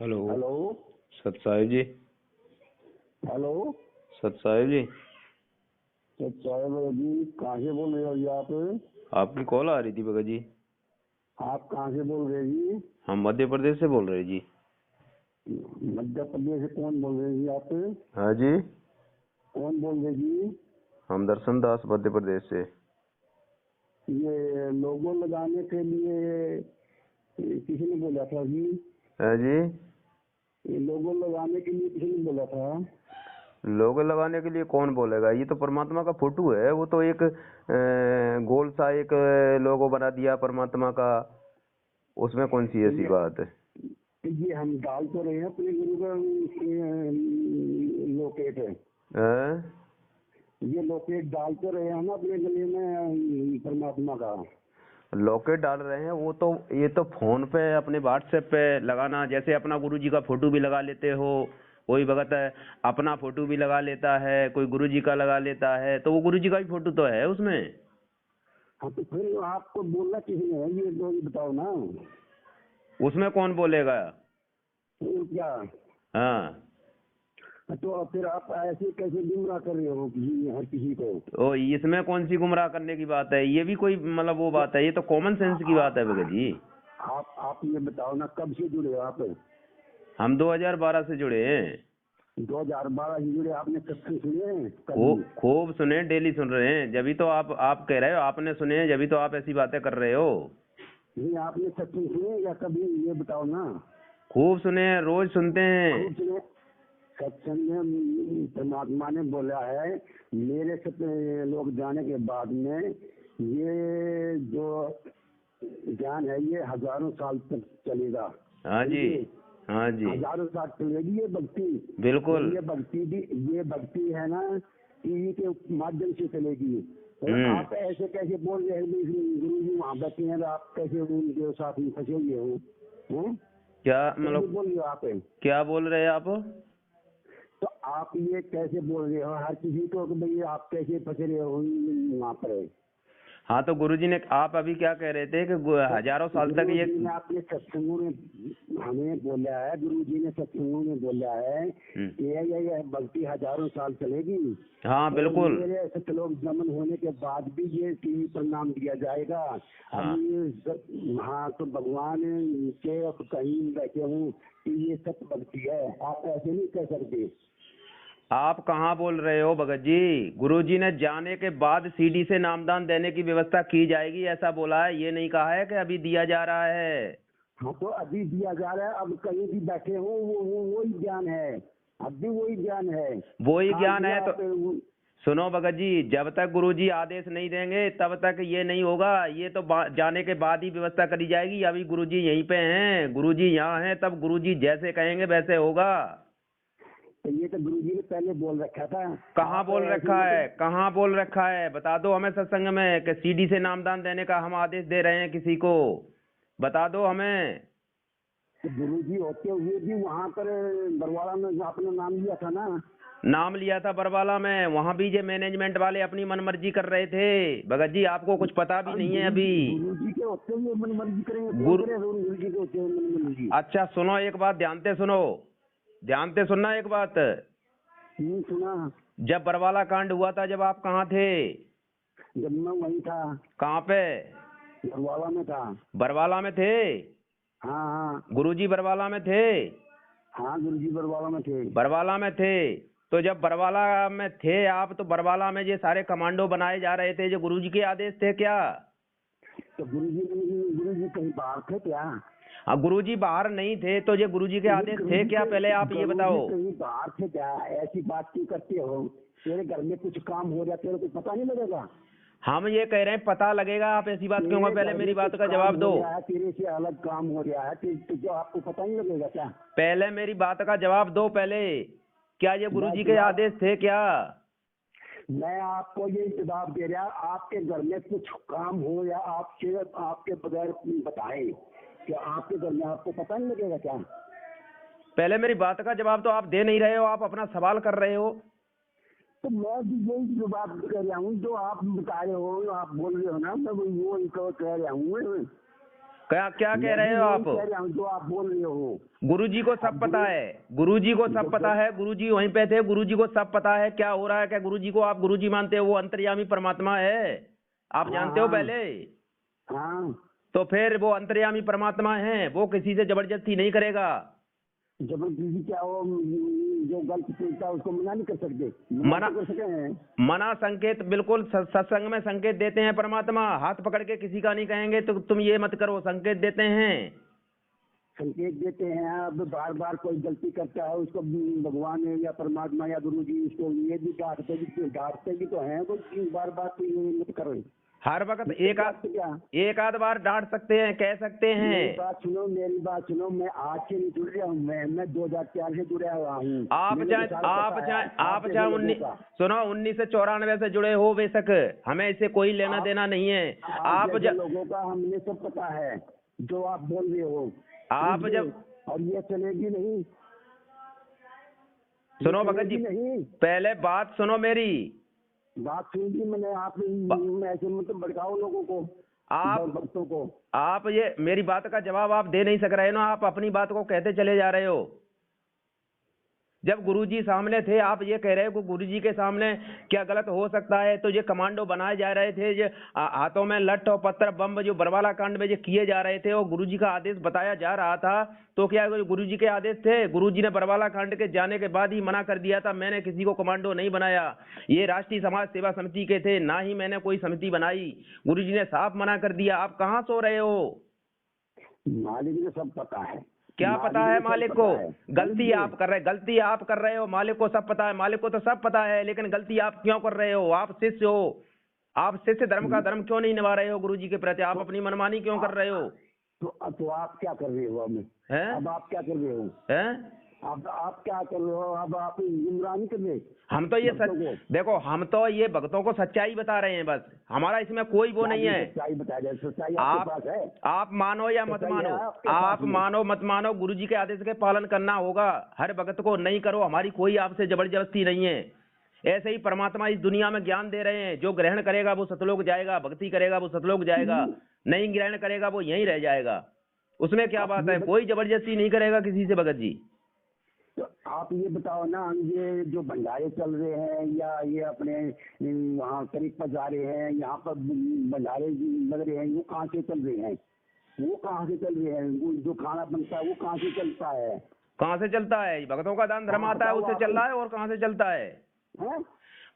Hello. Hello. सत साहिब जी। Hello. सत साहिब जी। तो साहब जी कहाँ से बोल रहे हो जी आप? आपकी कॉल आ रही थी भगत जी। आप कहाँ से बोल रहे हैं जी? हम मध्य प्रदेश से बोल रहे हैं जी। मध्य प्रदेश से कौन बोल रहे हैं जी आप? हाँ जी, कौन बोल रहे जी? हम दर्शन दास मध्य प्रदेश से। ये लोगो लगाने के लिए किसी ने बोला था जी? हाँ जी, ये लोगो लगाने के लिए किसी ने बोला था? लोगो लगाने के लिए कौन बोलेगा? ये तो परमात्मा का फोटो है। वो तो एक गोल सा एक लोगो बना दिया परमात्मा का। उसमें कौन सी ऐसी बात है? ये हम डाल तो रहे हैं अपने गुरु का लोकेट है। हैं? ये लोकेट डाल तो रहे हैं ना अपने गले में परमात्मा का। लॉकेट डाल रहे हैं वो तो। ये तो फोन पे अपने व्हाट्सएप पे लगाना, जैसे अपना गुरुजी का फोटो भी लगा लेते हो। कोई भगत है अपना फोटो भी लगा लेता है, कोई गुरुजी का लगा लेता है, तो वो गुरुजी का भी फोटो तो है उसमें। हाँ तो फिर आपको बोलना किसी ने है ये तो बताओ ना। उसमें कौन बोलेगा? तो क्या? हाँ, तो फिर आप ऐसे कैसे गुमराह कर रहे हो हर किसी को? तो इसमें कौन सी गुमराह करने की बात है? ये भी कोई मतलब वो बात है? ये तो कॉमन सेंस की बात है भगत जी। आप ये बताओ ना कब से जुड़े हो आप? हम 2012 से जुड़े हैं। 2012 से जुड़े। आपने सत्संग सुने कभी? खूब खूब सुने, डेली सुन रहे हैं। जब तो आप कह रहे हो आपने सुने हैं, जब तो आप ऐसी बातें कर रहे हो। नहीं आपने सत्संग सुने या कभी? ये बताओ ना। खूब सुने हैं, रोज सुनते हैं। खूब सुने। सत्संग में परमात्मा ने बोला है मेरे से लोग जाने के बाद में ये जो ज्ञान है ये हजारों साल तक चलेगा। हाँ जी, हाँ जी, हजारों साल चलेगी ये भक्ति। बिल्कुल। ये भक्ति है ना टीवी के माध्यम से चलेगी। तो आप ऐसे कैसे बोल रहे हैं गुरु जी वहाँ बैठे हैं, आप कैसे उनके साथ में फंसे हुए हो? क्या मतलब मतलब? बोल रहे हो आप? क्या बोल रहे हैं आप? तो आप ये कैसे बोल रहे हो हर किसी को कि भाई आप कैसे फंसे रहे हो वहाँ पर? हाँ, तो गुरुजी ने, आप अभी क्या कह रहे थे कि हजारों साल तक गुरु ये। जी ने अपने सत्संगों में हमें बोला है, गुरु जी ने सत्संगों में बोला है कि ये भक्ति हजारों साल चलेगी। हाँ बिल्कुल। मेरे सतलोक जमन होने के बाद भी ये टीवी पर नाम दिया जाएगा। हाँ। हाँ तो भगवान के कहीं बैठे हूँ कि ये सत्य भक्ति है, आप ऐसे नहीं कह सकते। आप कहाँ बोल रहे हो भगत जी? गुरुजी ने जाने के बाद सीडी से नामदान देने की व्यवस्था की जाएगी ऐसा बोला है, ये नहीं कहा है कि अभी दिया जा रहा है। हाँ तो अभी दिया जा रहा है। अब कहीं भी बैठे हो वही ज्ञान है। अब भी वही ज्ञान है। वही ज्ञान है तो आप सुनो भगत जी, जब तक गुरुजी आदेश नहीं देंगे तब तक ये नहीं होगा। ये तो जाने के बाद ही व्यवस्था करी जाएगी। अभी गुरुजी यहीं पे हैं, गुरुजी यहाँ हैं, तब गुरुजी जैसे कहेंगे वैसे होगा। तो ये तो गुरु जी ने पहले बोल रखा था। कहाँ बोल रखा है? कहाँ बोल रखा है? बता दो हमें सत्संग में कि सीडी से नामदान देने का हम आदेश दे रहे हैं किसी को। बता दो हमें। तो गुरु जी होते हुए भी वहाँ पर बरवाड़ा में आपने नाम लिया था ना? नाम लिया था बरवाला में, वहाँ भी जो मैनेजमेंट वाले अपनी मनमर्जी कर रहे थे। भगत जी आपको कुछ पता भी नहीं है अभी। गुरु जी के होते हुए मनमर्जी करेंगे? गुरु जी के होते हुए मनमर्जी? अच्छा सुनो, एक बात ध्यान से सुनो, ध्यान से सुनना एक बात। नहीं सुना। जब बरवाला कांड हुआ था, जब आप कहाँ थे? जब मैं वहीं था कहाँ पे? बरवाड़ा में था। बरवाला में थे? हाँ हाँ। गुरुजी बरवाला में थे? हाँ गुरु जी बरवाड़ा में थे। बरवाला में थे। तो जब बरवाला में थे आप, तो बरवाला में ये सारे कमांडो बनाए जा रहे थे, जो गुरुजी के आदेश थे क्या? तो गुरु जी कहीं बाहर थे क्या? हाँ, गुरुजी बाहर नहीं थे तो ये गुरुजी के आदेश थे क्या? पहले आप ये बताओ। कहीं बाहर थे क्या? ऐसी बात क्यों करते हो? तेरे घर में कुछ काम हो रहा तेरे को पता नहीं लगेगा? हम ये कह रहे हैं पता लगेगा, आप ऐसी बात क्यों? पहले मेरी बात का जवाब दो। तेरे से अलग काम हो रहा है तो आपको पता नहीं लगेगा क्या? पहले मेरी बात का जवाब दो पहले। क्या ये गुरुजी के आदेश थे क्या? मैं आपको ये जवाब दे रहा, आपके घर में कुछ काम हो या आपके बगैर बताए कि आपके घर में आपको पता नहीं लगेगा क्या? पहले मेरी बात का जवाब तो आप दे नहीं रहे हो, आप अपना सवाल कर रहे हो। तो मैं भी यही जवाब कह रहा हूँ जो आप बता रहे हो, आप बोल रहे हो ना, मैं वो कह रहा हूँ। क्या क्या कह रहे हो आप? जो आप बोल रहे हो गुरुजी को सब पता है, गुरुजी को सब पता है, गुरुजी वहीं पे थे, गुरुजी को सब पता है क्या हो रहा है। क्या गुरुजी को आप गुरुजी मानते हो? वो अंतर्यामी परमात्मा है, आप जानते हो पहले। हाँ, तो फिर वो अंतर्यामी परमात्मा है, वो किसी से जबरदस्ती नहीं करेगा। जबरदस्ती क्या हो, जो गलत सोचता है उसको मना नहीं कर सकते, मना कर सके हैं। मना संकेत बिल्कुल सत्संग में संकेत देते हैं परमात्मा, हाथ पकड़ के किसी का नहीं कहेंगे तो तुम ये मत करो, संकेत देते हैं। संकेत देते हैं। अब बार बार कोई गलती करता है उसको भगवान या परमात्मा या गुरु जी उसको ये भी डांटते भी तो हैं, तो बार बार तो ये मत करो। हर वक्त एक आध बार डांट सकते हैं, कह सकते हैं। मेरी बात सुनो, मैं आज से नहीं जुड़ रहा हूँ, मैं 2004 से जुड़ा हुआ हूँ। आप चाहे 1994 से जुड़े हो बेशक, हमें इससे कोई लेना देना नहीं है। आप लोगों का हमें सब पता है जो आप बोल रहे हो। आप जब और ये चलेगी नहीं। सुनो भगत जी, पहले बात सुनो मेरी। बात सुन मैंने, आप ऐसे मतलब भड़काओ लोगों को, भक्तों को। आप ये मेरी बात का जवाब आप दे नहीं सक रहे ना, आप अपनी बात को कहते चले जा रहे हो। जब गुरुजी सामने थे आप ये कह रहे हो कि गुरुजी के सामने क्या गलत हो सकता है। तो ये कमांडो बनाए जा रहे थे, ये हाथों में लठ और पत्थर बम जो बरवाला कांड में ये किए जा रहे थे और गुरुजी का आदेश बताया जा रहा था। तो क्या गुरुजी के आदेश थे? गुरुजी ने बरवाला कांड के जाने के बाद ही मना कर दिया था, मैंने किसी को कमांडो नहीं बनाया। ये राष्ट्रीय समाज सेवा समिति के थे, ना ही मैंने कोई समिति बनाई। गुरुजी ने साफ मना कर दिया। आप कहाँ सो रहे हो? मालिक को सब पता है। क्या पता है मालिक को? गलती आप कर रहे हो। मालिक को सब पता है, मालिक को तो सब पता है, लेकिन गलती आप क्यों कर रहे हो? आप शिष्य हो, आप शिष्य धर्म का धर्म क्यों नहीं निभा रहे हो गुरुजी के प्रति? आप अपनी मनमानी क्यों कर रहे हो? तो आप क्या कर रहे हो? अब आप क्या कर रहे हो? अब आप क्या कर रहे हो? अब आप गुमराही कर रहे। हम तो ये देखो, हम तो ये भक्तों को सच्चाई बता रहे हैं बस, हमारा इसमें कोई वो नहीं है। सच्चाई बता रहे, सच्चाई आपके पास है। आप मानो या मत मानो, आप मानो मत मानो, गुरुजी के आदेश के पालन करना होगा। हर भक्त को नहीं करो, हमारी कोई आपसे जबरदस्ती नहीं है। ऐसे ही परमात्मा इस दुनिया में ज्ञान दे रहे हैं, जो ग्रहण करेगा वो सतलोक जाएगा, भक्ति करेगा वो सतलोक जाएगा, नहीं ग्रहण करेगा वो यहीं रह जाएगा। उसमें क्या बात है? कोई जबरदस्ती नहीं करेगा किसी से भगत जी। तो आप ये बताओ ना, ये जो भंडारे चल रहे हैं या ये अपने वहाँ करीब पर जा रहे हैं, यहाँ पर भंडारे लग रहे हैं, वो कहाँ से चल रहे हैं? वो कहाँ से चल रहे हैं? जो खाना बनता है वो कहाँ से चलता है? कहाँ से चलता है? भक्तों का दान धर्म आता है उससे चल रहा है। और कहाँ से चलता है?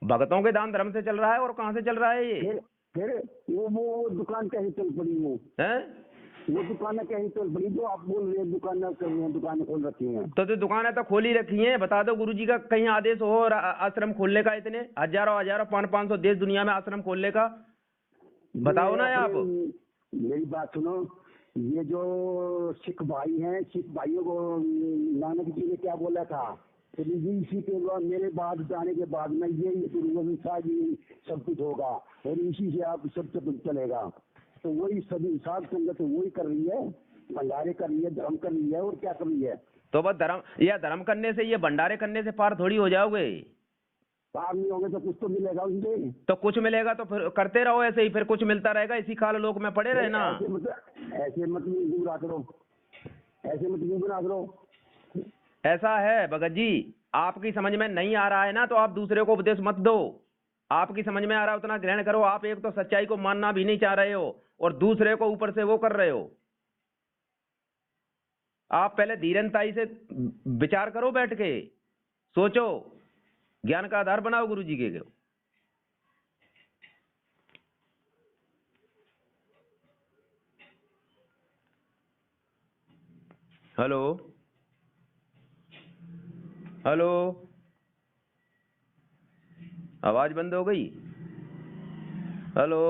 भक्तों के दान धर्म से चल रहा है। और कहाँ से चल रहा है ये? फिर वो दुकान कैसे चल पड़ी? वो दुकानें कैसे चल पड़ी जो आप बोल रहे हैं? दुकानें खोल रखी हैं। तो दुकानें तो खोली रखी हैं। बता दो गुरुजी का कहीं आदेश हो आश्रम खोलने का? इतने हजारों 500 देश दुनिया में आश्रम खोलने का बताओ ना आप। मेरी बात सुनो, ये जो सिख भाई हैं, सिख भाइयों को नानक जी ने क्या बोला था? तो इसी के बाद मेरे बाद जाने के बाद में ये सब कुछ होगा और इसी से आप सब कुछ चलेगा। तो वही सभी साध संगत वही कर रही है, भंडारे कर रही है, धर्म कर रही है, और क्या कर रही है? तो बस धर्म करने से, ये भंडारे करने से पार थोड़ी हो जाओगे। पार नहीं होगे तो कुछ तो मिलेगा उनसे। तो कुछ मिलेगा तो फिर करते रहो ऐसे ही, फिर कुछ मिलता रहेगा। इसी काल लोक में पड़े रहे ना। ऐसे मत गुमराह करो। ऐसा है भगत जी, आपकी समझ में नहीं आ रहा है ना, तो आप दूसरे को उपदेश मत दो। आपकी समझ में आ रहा है उतना ग्रहण करो। आप एक तो सच्चाई को मानना भी नहीं चाह रहे हो और दूसरे को ऊपर से वो कर रहे हो। आप पहले धीरजताई से विचार करो, बैठ के सोचो, ज्ञान का आधार बनाओ गुरुजी के। हेलो हेलो, आवाज बंद हो गई। हेलो।